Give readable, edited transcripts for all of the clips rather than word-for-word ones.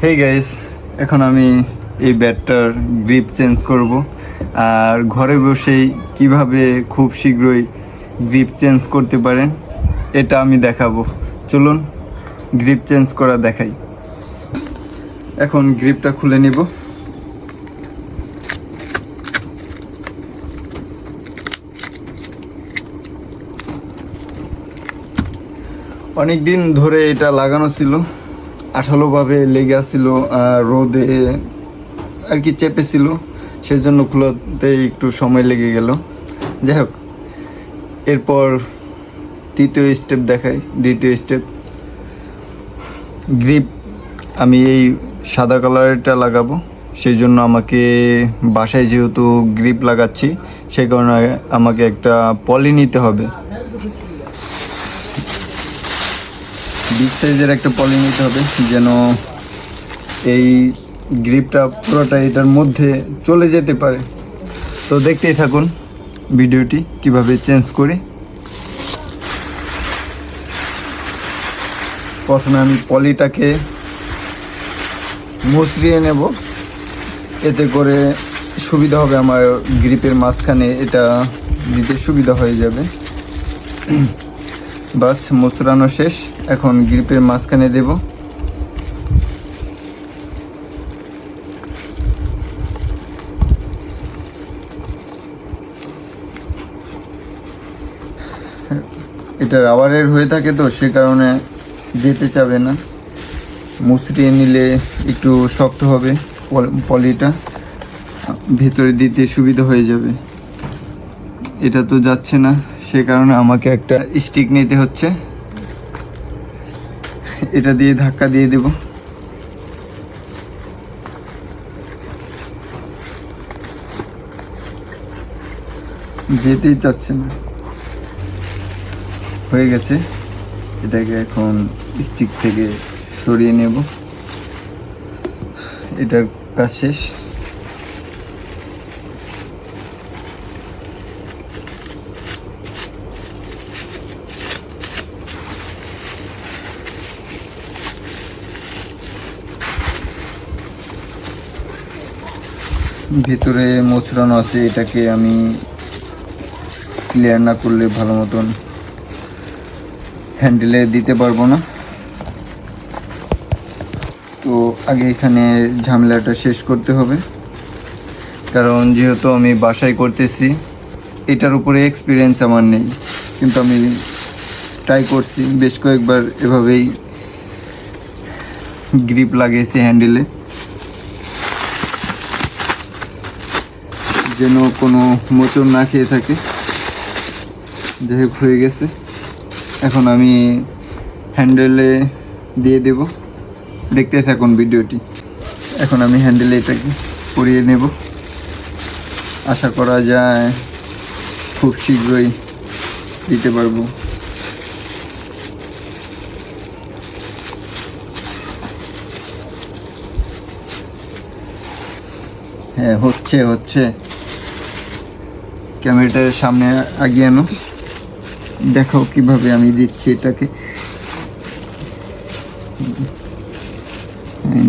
Hey guys, এখন আমি এই ব্যাটটার গ্রিপ চেঞ্জ করব আর ঘরে বসেই কিভাবে খুব শীঘ্রই গ্রিপ চেঞ্জ করতে পারেন এটা আমি দেখাবো। চলুন গ্রিপ চেঞ্জ করা দেখাই। এখন গ্রিপটা খুলে নিব। অনেক দিন ধরে এটা লাগানো ছিল, আঠালোভাবে লেগে আসছিল আর রোদে আর কি চেপেছিল, সেজন্য খোলাতে একটু সময় লেগে গেল। যাই হোক, এরপর দ্বিতীয় স্টেপ দেখাই। দ্বিতীয় স্টেপ গ্রিপ আমি এই সাদা কালারটা লাগাবো, সেই জন্য আমাকে বাসায় যেহেতু গ্রিপ লাগাচ্ছি সেই কারণে আমাকে একটা পলি নিতে হবে। বিগ সাইজের একটা পলি নিতে হবে যেন এই গ্রিপটা পুরোটা এটার মধ্যে চলে যেতে পারে। তো দেখতেই থাকুন ভিডিওটি কিভাবে চেঞ্জ করি। প্রথমে আমি পলিটাকে মুচড়িয়ে নেব, এতে করে সুবিধা হবে, আমার গ্রিপের মাঝখানে এটা দিতে সুবিধা হয়ে যাবে। বাস মুচড়ানো শেষ, এখন গ্রিপের মাঝখানে দেব। এটা রাবারের হয়ে থাকে তো সে কারণে যেতে চাবে না, মুচড়িয়ে নিলে একটু শক্ত হবে, পলিটা ভেতরে দিতে সুবিধা হয়ে যাবে। এটা তো যাচ্ছে না, সে কারণে আমাকে একটা স্টিক নিতে হচ্ছে, এটা দিয়ে ধাক্কা দিয়ে দেব। যেতেই চাচ্ছে না, হয়ে গেছে। এটাকে এখন স্টিক থেকে সরিয়ে নেব, এটার কাজ শেষ। ভিতরে মোচড়ানো আছে, এটাকে আমি ক্লিয়ার না করলে ভালো মতন হ্যান্ডেলে দিতে পারবো না। তো আগে এখানে ঝামেলাটা শেষ করতে হবে, কারণ যেহেতু আমি বাসায় করতেছি এটার উপরে এক্সপিরিয়েন্স আমার নেই, কিন্তু আমি ট্রাই করছি বেশ কয়েকবার, এভাবেই গ্রিপ লাগিয়েছি হ্যান্ডেলে, যেন কোনো মোচড় না খেয়ে থাকে। যাই হোক, হয়ে গেছে। এখন আমি হ্যান্ডেলে দিয়ে দেব, দেখতে থাকুন ভিডিওটি। এখন আমি হ্যান্ডেলে এটাকে পরিয়ে নেব, আশা করা যায় খুব শীঘ্রই দিতে পারবো। হ্যাঁ, হচ্ছে। ক্যামেরাটার সামনে আগিয়ে আনো, দেখাও কিভাবে আমি দিচ্ছি এটাকে।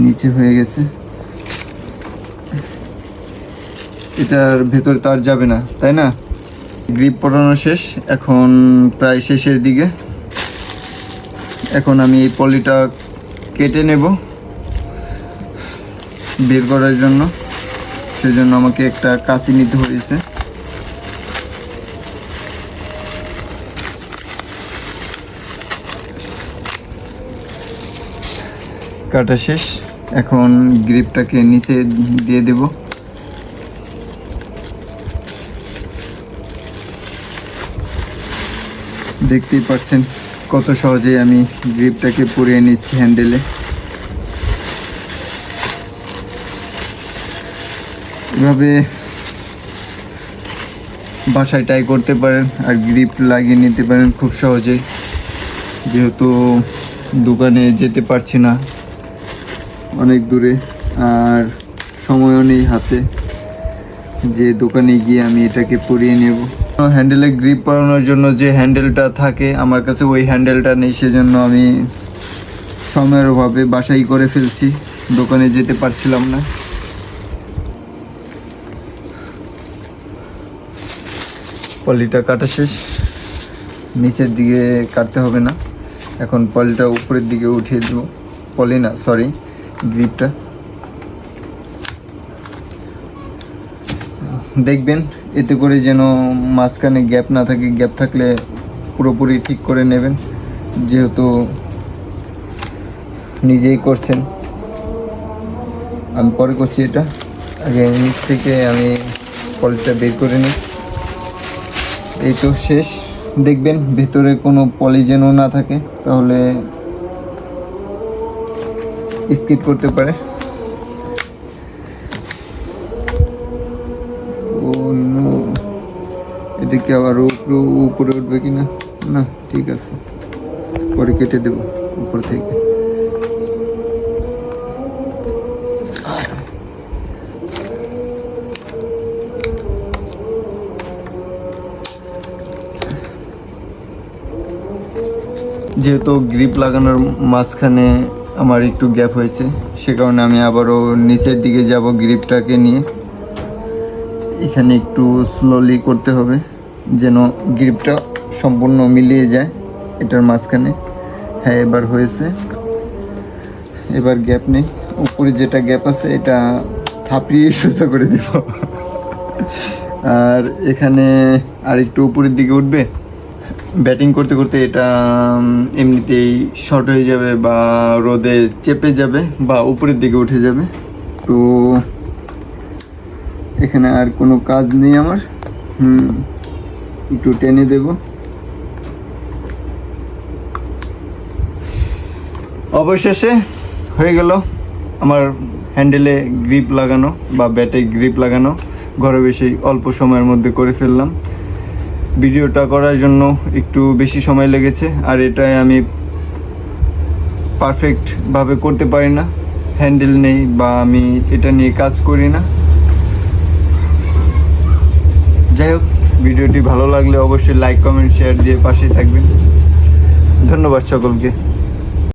নিচে হয়ে গেছে, এটার ভেতর তো আর যাবে না, তাই না? গ্রিপ পরানো শেষ, এখন প্রায় শেষের দিকে। এখন আমি এই পলিটা কেটে নেব বের করার জন্য, সেজন্য আমাকে একটা কাঁচি নিতে হয়েছে। কাটা শেষ, এখন গ্রিপটাকে নিচে দিয়ে দেব। দেখতেই পাচ্ছেন কত সহজেই আমি গ্রিপটাকে পরিয়ে নিচ্ছি হ্যান্ডেলে। এভাবে বাসায় ট্রাই করতে পারেন আর গ্রিপ লাগিয়ে নিতে পারেন খুব সহজেই, যেহেতু দোকানে যেতে পারছি না অনেক দূরে, আর সময়ও নেই হাতে যে দোকানে গিয়ে আমি এটাকে পরিয়ে নেব। হ্যান্ডেলে গ্রিপ পরানোর জন্য যে হ্যান্ডেলটা থাকে আমার কাছে ওই হ্যান্ডেলটা নেই, সেজন্য আমি সময়ের অভাবে বাসাই করে ফেলছি, দোকানে যেতে পারছিলাম না। পলিটা কাটা শেষ, নিচের দিকে কাটতে হবে না, এখন পলিটা উপরের দিকে উঠিয়ে দেবো। পলি না, সরি, গ্রিপটা। দেখবেন এতে করে যেন মাঝখানে গ্যাপ না থাকে, গ্যাপ থাকলে পুরোপুরি ঠিক করে নেবেন, যেহেতু নিজেই করছেন। আমি পরে করছি এটা, আগে নিচ থেকে আমি পলিটা বের করে নিই। এই তো শেষ। দেখবেন ভেতরে কোনো পলি যেন না থাকে, তাহলে স্কিপ করতে পারে। ও নো, এটা কি আবার উপরে উঠবে কি না? না, ঠিক আছে, পরে কেটে দেব উপর থেকে। যেহেতু গ্রিপ লাগানোর মাঝখানে আমার একটু গ্যাপ হয়েছে, সে কারণে আমি আবারও নিচের দিকে যাব গ্রিপটাকে নিয়ে। এখানে একটু স্লোলি করতে হবে যেন গ্রিপটা সম্পূর্ণ মিলিয়ে যায় এটার মাঝখানে। হ্যাঁ, এবার হয়েছে, এবার গ্যাপ নেই। উপরে যেটা গ্যাপ আছে এটা থাপিয়ে সোজা করে দেব। আর এখানে আর একটু উপরের দিকে উঠবে, ব্যাটিং করতে করতে এটা এমনিতেই শর্ট হয়ে যাবে বা রোদে চেপে যাবে বা উপরের দিকে উঠে যাবে। তো এখানে আর কোনো কাজ নেই আমার। একটু টেনে দেব। অবশেষে হয়ে গেল আমার হ্যান্ডেলে গ্রিপ লাগানো বা ব্যাটে গ্রিপ লাগানো। ঘরে বেশি অল্প সময়ের মধ্যে করে ফেললাম। ভিডিওটা করার জন্য একটু বেশি সময় লেগেছে, আর এটাই আমি পারফেক্টভাবে করতে পারি না, হ্যান্ডেল নেই বা আমি এটা নিয়ে কাজ করি না। যাই হোক, ভিডিওটি ভালো লাগলে অবশ্যই লাইক, কমেন্ট, শেয়ার দিয়ে পাশে থাকবেন। ধন্যবাদ সকলকে।